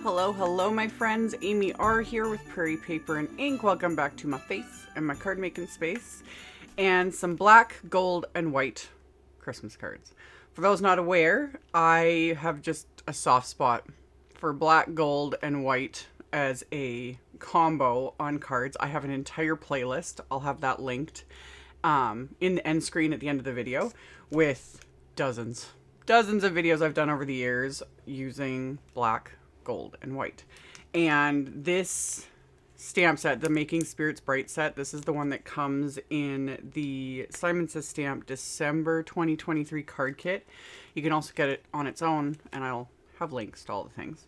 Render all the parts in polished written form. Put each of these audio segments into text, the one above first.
Hello, my friends. AmyR here with Prairie Paper and Ink. Welcome back to my face and my card making space and some black, gold, and white Christmas cards. For those not aware, I have just a soft spot for black, gold, and white as a combo on cards. I have an entire playlist. I'll have that linked in the end screen at the end of the video with dozens of videos I've done over the years using black, gold, and white. And this stamp set, the Making Spirits Bright set, this is the one that comes in the Simon Says Stamp December 2023 card kit. You can also get it on its own, and I'll have links to all the things.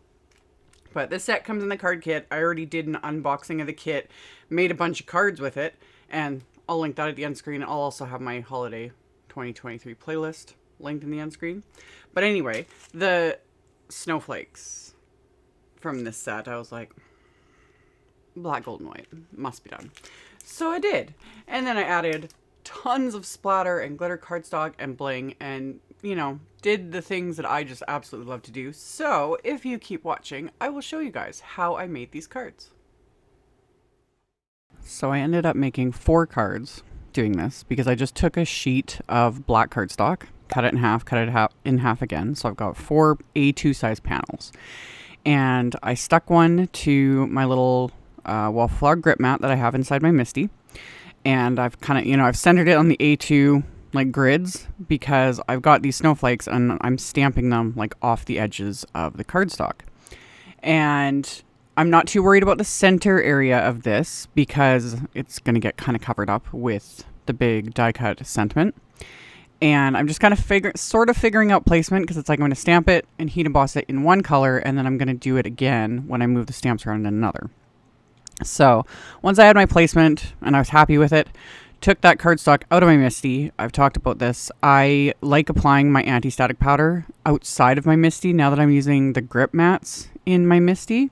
But this set comes in the card kit. I already did an unboxing of the kit, made a bunch of cards with it, and I'll link that at the end screen. I'll also have my holiday 2023 playlist linked in the end screen. But anyway, the snowflakes from this set, I was like, black, gold, and white must be done. So I did. And then I added tons of splatter and glitter cardstock and bling and, you know, did the things that I just absolutely love to do. So if you keep watching, I will show you guys how I made these cards. So I ended up making 4 cards doing this because I just took a sheet of black cardstock, cut it in half, cut it in half again. So I've got 4 A2 size panels. And I stuck one to my little Waffle Flower grip mat that I have inside my MISTI. And I've kind of, I've centered it on the A2 like grids because I've got these snowflakes and I'm stamping them like off the edges of the cardstock. And I'm not too worried about the center area of this because it's going to get kind of covered up with the big die cut sentiment. And I'm just kind of figuring out placement because it's like I'm going to stamp it and heat emboss it in one color, and then I'm going to do it again when I move the stamps around in another. So once I had my placement and I was happy with it, took that cardstock out of my MISTI. I've talked about this. I like applying my anti-static powder outside of my MISTI now that I'm using the grip mats in my MISTI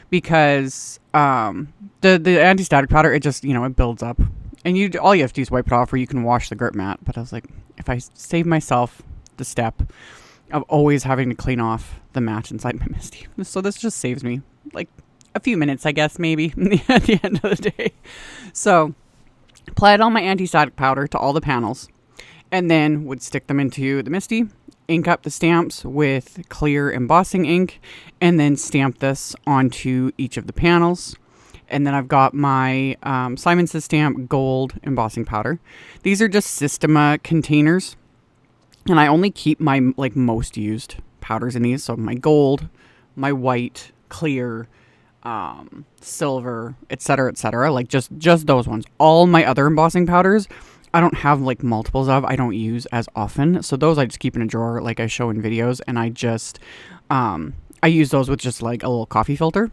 because the anti-static powder, it just, it builds up. And all you have to do is wipe it off, or you can wash the grip mat. But I was like, if I save myself the step of always having to clean off the mat inside my MISTI. So this just saves me like a few minutes, I guess, maybe at the end of the day. So applied all my anti-static powder to all the panels and then would stick them into the MISTI, ink up the stamps with clear embossing ink, and then stamp this onto each of the panels. And then I've got my Simon Says Stamp gold embossing powder. These are just Systema containers. And I only keep my most used powders in these. So my gold, my white, clear, silver, etc. Like just those ones. All my other embossing powders, I don't have like multiples of. I don't use as often. So those I just keep in a drawer like I show in videos. And I just, I use those with just like a little coffee filter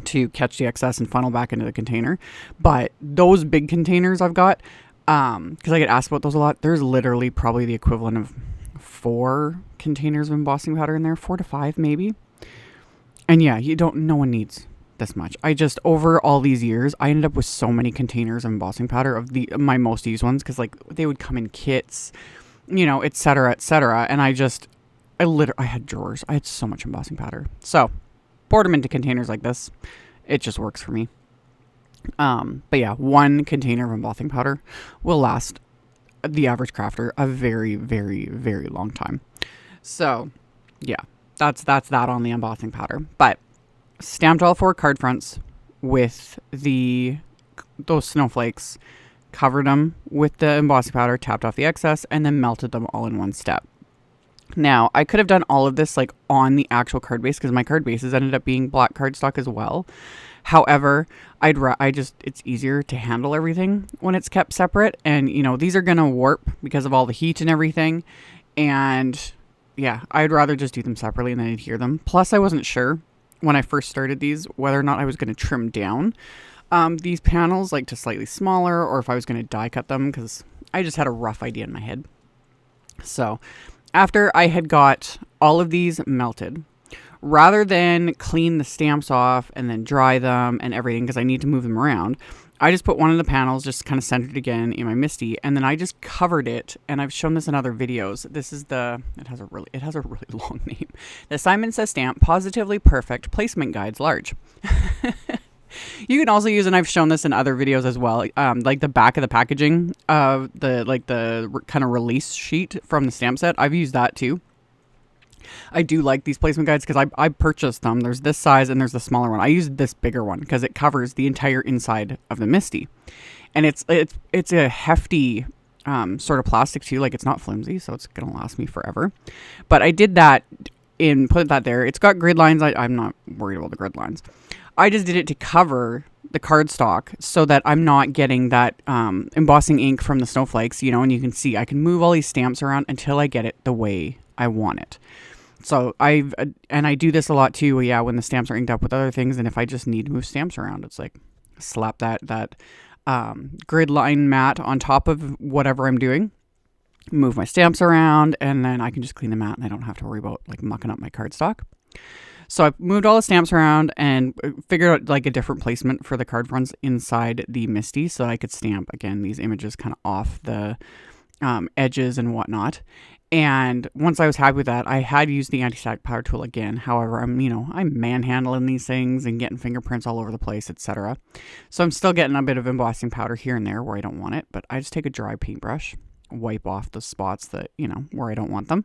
to catch the excess and funnel back into the container. But those big containers I've got, because I get asked about those a lot, there's literally probably the equivalent of 4 containers of embossing powder in there, 4 to 5 maybe. And yeah, no one needs this much. I just, over all these years, I ended up with so many containers of embossing powder of my most used ones, because like they would come in kits, etc. And I had drawers. I had so much embossing powder. So poured them into containers like this. It just works for me. But yeah, 1 container of embossing powder will last the average crafter a very, very, very long time. So yeah, that's that on the embossing powder. But stamped all 4 card fronts with those snowflakes, covered them with the embossing powder, tapped off the excess, and then melted them all in one step. Now, I could have done all of this like on the actual card base because my card bases ended up being black cardstock as well. However, it's easier to handle everything when it's kept separate. And, these are going to warp because of all the heat and everything. And yeah, I'd rather just do them separately and then adhere them. Plus, I wasn't sure when I first started these whether or not I was going to trim down these panels like to slightly smaller, or if I was going to die cut them, because I just had a rough idea in my head. So after I had got all of these melted, rather than clean the stamps off and then dry them and everything, because I need to move them around, I just put one of the panels just kind of centered again in my MISTI, and then I just covered it. And I've shown this in other videos. This is it has a really long name. The Simon Says Stamp Positively Perfect Placement Guides Large. You can also use, and I've shown this in other videos as well, like the back of the packaging of the kind of release sheet from the stamp set. I've used that too. I do like these placement guides because I purchased them. There's this size and there's the smaller one. I used this bigger one because it covers the entire inside of the MISTI. And it's a hefty sort of plastic too. Like, it's not flimsy, so it's going to last me forever. But I did that put that there. It's got grid lines. I'm not worried about the grid lines. I just did it to cover the cardstock so that I'm not getting that embossing ink from the snowflakes, and you can see I can move all these stamps around until I get it the way I want it. So I do this a lot too. Yeah, when the stamps are inked up with other things, and if I just need to move stamps around, it's like slap that grid line mat on top of whatever I'm doing, move my stamps around, and then I can just clean the mat, and I don't have to worry about like mucking up my cardstock. So I moved all the stamps around and figured out like a different placement for the card fronts inside the MISTI so I could stamp again these images kind of off the edges and whatnot. And once I was happy with that, I had used the anti-static powder tool again. However, I'm manhandling these things and getting fingerprints all over the place, etc. So I'm still getting a bit of embossing powder here and there where I don't want it, but I just take a dry paintbrush, wipe off the spots that, where I don't want them.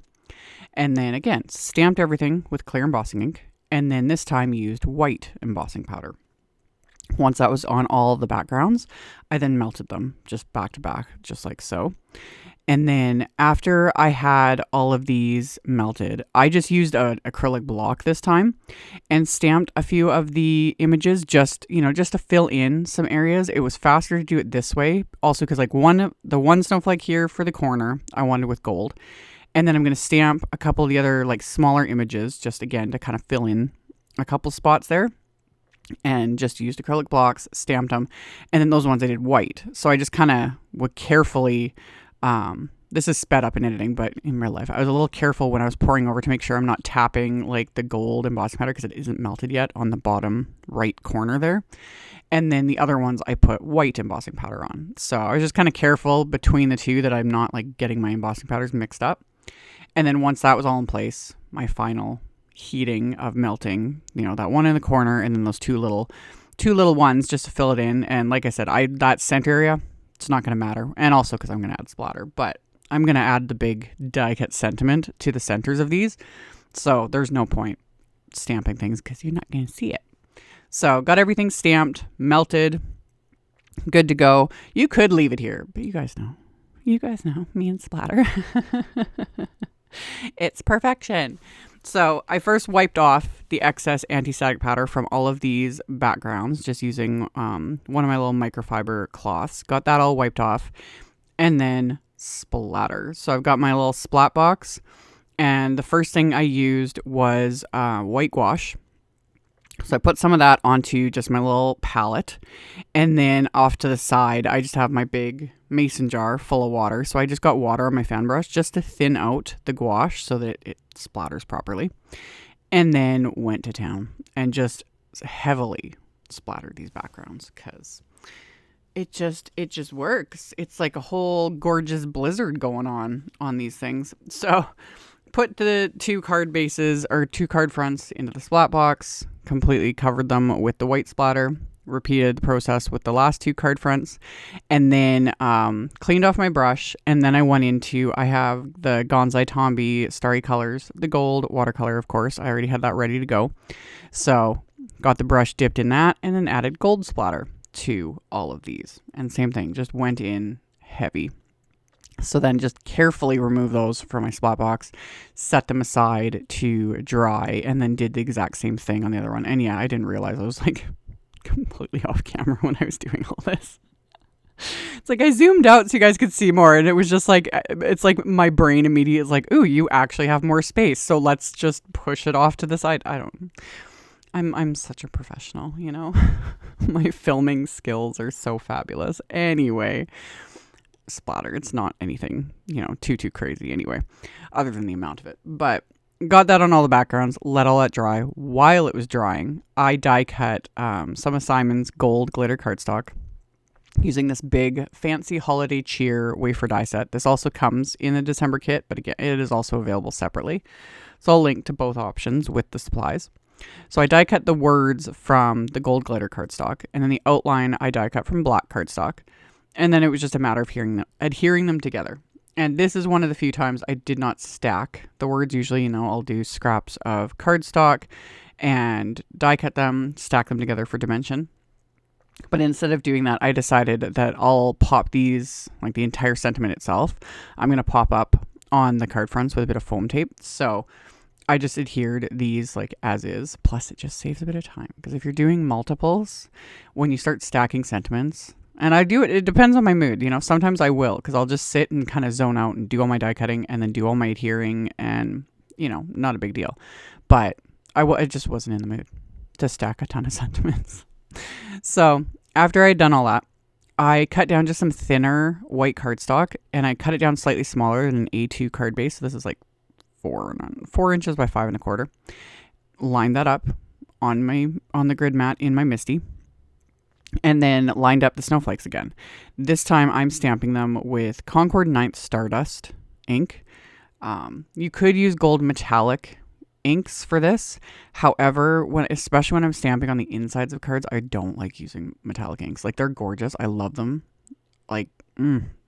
And then again, stamped everything with clear embossing ink, and then this time used white embossing powder. Once that was on all the backgrounds, I then melted them just back to back, just like so. And then after I had all of these melted, I just used an acrylic block this time and stamped a few of the images just to fill in some areas. It was faster to do it this way. Also, because like the one snowflake here for the corner, I wanted with gold. And then I'm going to stamp a couple of the other like smaller images just again to kind of fill in a couple spots there. And just used acrylic blocks, stamped them. And then those ones I did white. So I just kind of would carefully... this is sped up in editing, but in real life, I was a little careful when I was pouring over to make sure I'm not tapping like the gold embossing powder because it isn't melted yet on the bottom right corner there. And then the other ones I put white embossing powder on. So I was just kind of careful between the two that I'm not like getting my embossing powders mixed up. And then once that was all in place, my final heating of melting, that one in the corner and then those two little ones just to fill it in. And like I said, that center area, it's not going to matter. And also because I'm going to add splatter, but I'm going to add the big die cut sentiment to the centers of these. So there's no point stamping things because you're not going to see it. So got everything stamped, melted, good to go. You could leave it here, but you guys know me and splatter. It's perfection. So I first wiped off the excess anti-static powder from all of these backgrounds just using one of my little microfiber cloths. Got that all wiped off. And then splatter. So I've got my little splat box. And the first thing I used was white gouache. So I put some of that onto just my little palette. And then off to the side, I just have my big mason jar full of water. So I just got water on my fan brush just to thin out the gouache so that it splatters properly. And then went to town and just heavily splattered these backgrounds because it just works. It's like a whole gorgeous blizzard going on these things. So put the two card bases or two card fronts into the splat box, completely covered them with the white splatter, repeated the process with the last two card fronts, and then cleaned off my brush. And then I have the Gonzai Tombi Starry Colors, the gold watercolor, of course. I already had that ready to go. So got the brush dipped in that and then added gold splatter to all of these. And same thing, just went in heavy. So then just carefully remove those from my splat box, set them aside to dry, and then did the exact same thing on the other one. And yeah, I didn't realize I was like completely off camera when I was doing all this. It's like I zoomed out so you guys could see more, and it was just like, it's like my brain immediately is like, ooh, you actually have more space, so let's just push it off to the side. I'm such a professional, My filming skills are so fabulous. Anyway, splatter, it's not anything, too crazy anyway, other than the amount of it. But got that on all the backgrounds, let all that dry. While it was drying, I die cut some of Simon's gold glitter cardstock using this big fancy holiday cheer wafer die set. This also comes in a December kit, but again, it is also available separately. So I'll link to both options with the supplies. So I die cut the words from the gold glitter cardstock, and then the outline I die cut from black cardstock. And then it was just a matter of adhering them together. And this is one of the few times I did not stack the words. Usually, I'll do scraps of cardstock and die cut them, stack them together for dimension. But instead of doing that, I decided that I'll pop these, like the entire sentiment itself, I'm going to pop up on the card fronts with a bit of foam tape. So I just adhered these like as is. Plus it just saves a bit of time, because if you're doing multiples, when you start stacking sentiments, and I do it depends on my mood. Sometimes I will, because I'll just sit and kind of zone out and do all my die cutting and then do all my adhering, and not a big deal. But I just wasn't in the mood to stack a ton of sentiments. So after I had done all that, I cut down just some thinner white cardstock, and I cut it down slightly smaller than an A2 card base. So this is like 4 inches by 5 1/4. Lined that up on the grid mat in my MISTI, and then lined up the snowflakes again. This time I'm stamping them with Concord 9th Stardust ink. You could use gold metallic inks for this. However, especially when I'm stamping on the insides of cards, I don't like using metallic inks. Like, they're gorgeous. I love them. Like,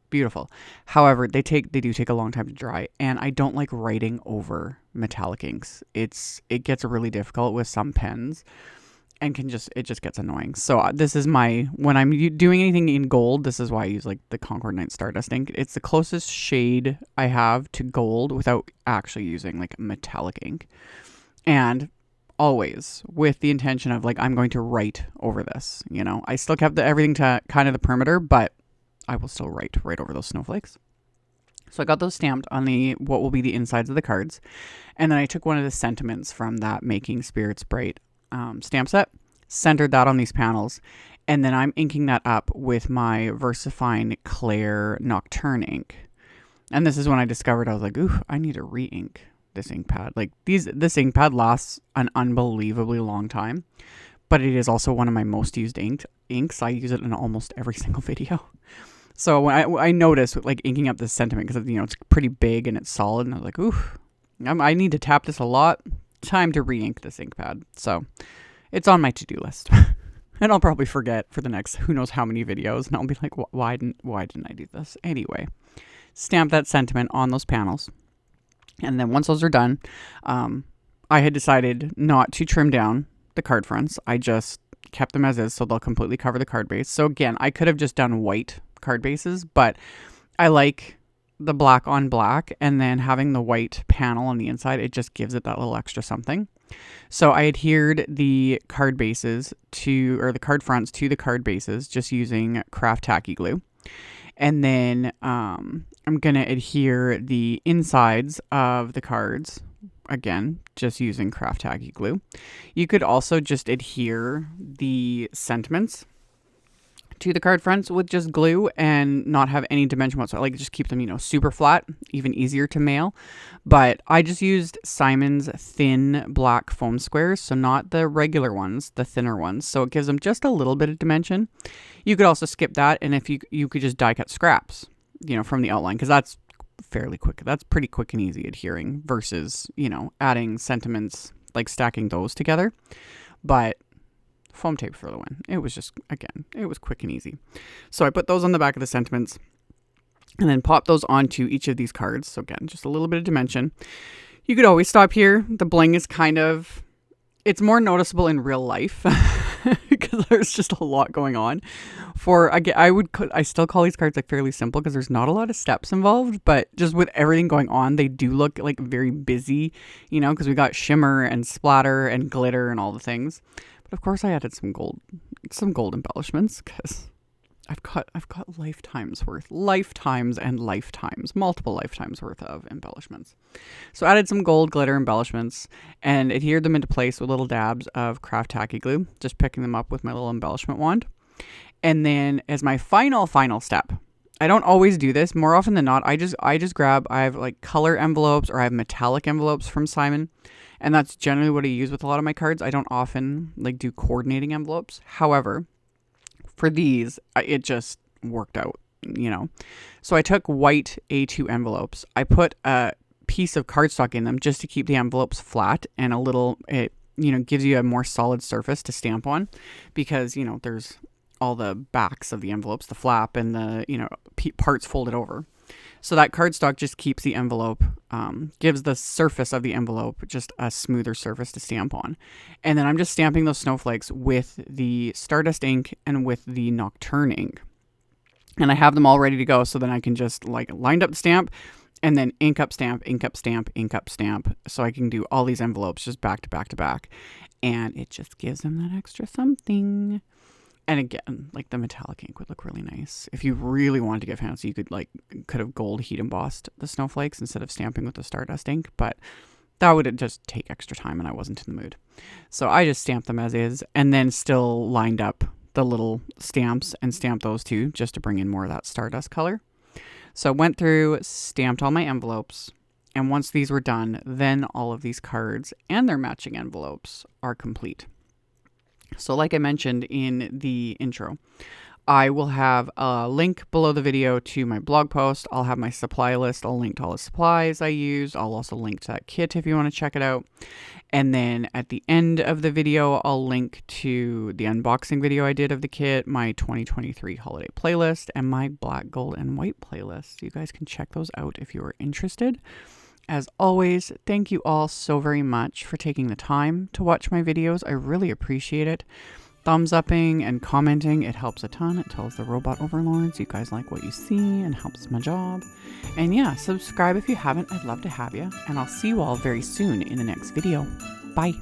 beautiful. However, they do take a long time to dry, and I don't like writing over metallic inks. It gets really difficult with some pens, and it just gets annoying. So this is when I'm doing anything in gold, this is why I use like the Concord 9th Stardust ink. It's the closest shade I have to gold without actually using like metallic ink. And always with the intention of like, I'm going to write over this. I still kept everything to kind of the perimeter, but I will still write over those snowflakes. So I got those stamped on what will be the insides of the cards. And then I took one of the sentiments from that Making Spirits Bright stamp set, centered that on these panels, and then I'm inking that up with my VersaFine Claire Nocturne ink. And this is when I discovered, I was like, ooh, I need to re-ink this ink pad. Like, this ink pad lasts an unbelievably long time, but it is also one of my most used inks. I use it in almost every single video. So when I noticed with like inking up this sentiment, because it's pretty big and it's solid, and I was like, ooh, I need to tap this a lot. Time to re-ink this ink pad. So it's on my to-do list. And I'll probably forget for the next who knows how many videos, and I'll be like, why didn't I do this? Anyway, stamp that sentiment on those panels. And then once those are done, I had decided not to trim down the card fronts. I just kept them as is, so they'll completely cover the card base. So again, I could have just done white card bases, but I like the black on black, and then having the white panel on the inside, it just gives it that little extra something. So I adhered the card bases the card fronts to the card bases just using craft tacky glue. And then I'm going to adhere the insides of the cards, again, just using craft tacky glue. You could also just adhere the sentiments to the card fronts with just glue and not have any dimension whatsoever. Like, just keep them, super flat, even easier to mail. But I just used Simon's thin black foam squares, so not the regular ones, the thinner ones. So it gives them just a little bit of dimension. You could also skip that, and if you could just die cut scraps, from the outline, because that's fairly quick. That's pretty quick and easy adhering versus, adding sentiments, like stacking those together. But foam tape for the win. It was just, again, it was quick and easy. So I put those on the back of the sentiments and then pop those onto each of these cards. So again, just a little bit of dimension. You could always stop here. The bling is it's more noticeable in real life because there's just a lot going on. I still call these cards like fairly simple because there's not a lot of steps involved, but just with everything going on, they do look like very busy, because we got shimmer and splatter and glitter and all the things. But of course I added some gold embellishments because I've got multiple lifetimes worth of embellishments. So I added some gold glitter embellishments and adhered them into place with little dabs of craft tacky glue, just picking them up with my little embellishment wand. And then as my final step, I don't always do this. More often than not, I have like color envelopes or I have metallic envelopes from Simon. And that's generally what I use with a lot of my cards. I don't often like do coordinating envelopes. However, For these, it just worked out, you know. So I took white A2 envelopes. I put a piece of cardstock in them just to keep the envelopes flat and a little, it, you know, gives you a more solid surface to stamp on, because, you know, there's all the backs of the envelopes, the flap and the, you know, parts folded over. So that cardstock just keeps the envelope, gives the surface of the envelope just a smoother surface to stamp on. And then I'm just stamping those snowflakes with the Stardust ink and with the Nocturne ink. And I have them all ready to go, so then I can just like lined up the stamp and then ink up stamp, ink up stamp, ink up stamp. So I can do all these envelopes just back to back to back. And it just gives them that extra something. And again, like the metallic ink would look really nice. If you really wanted to get fancy, you could have gold heat embossed the snowflakes instead of stamping with the Stardust ink, but that would just take extra time and I wasn't in the mood. So I just stamped them as is and then still lined up the little stamps and stamped those too, just to bring in more of that Stardust color. So I went through, stamped all my envelopes, and once these were done, then all of these cards and their matching envelopes are complete. So like I mentioned in the intro, I will have a link below the video to my blog post. I'll have my supply list. I'll link to all the supplies I used. I'll also link to that kit if you want to check it out. And then at the end of the video, I'll link to the unboxing video I did of the kit, my 2023 holiday playlist, and my black, gold, and white playlist. You guys can check those out if you are interested. As always, thank you all so very much for taking the time to watch my videos. I really appreciate it. Thumbs upping and commenting, it helps a ton. It tells the robot overlords you guys like what you see and helps my job. And yeah, subscribe if you haven't. I'd love to have you. And I'll see you all very soon in the next video. Bye.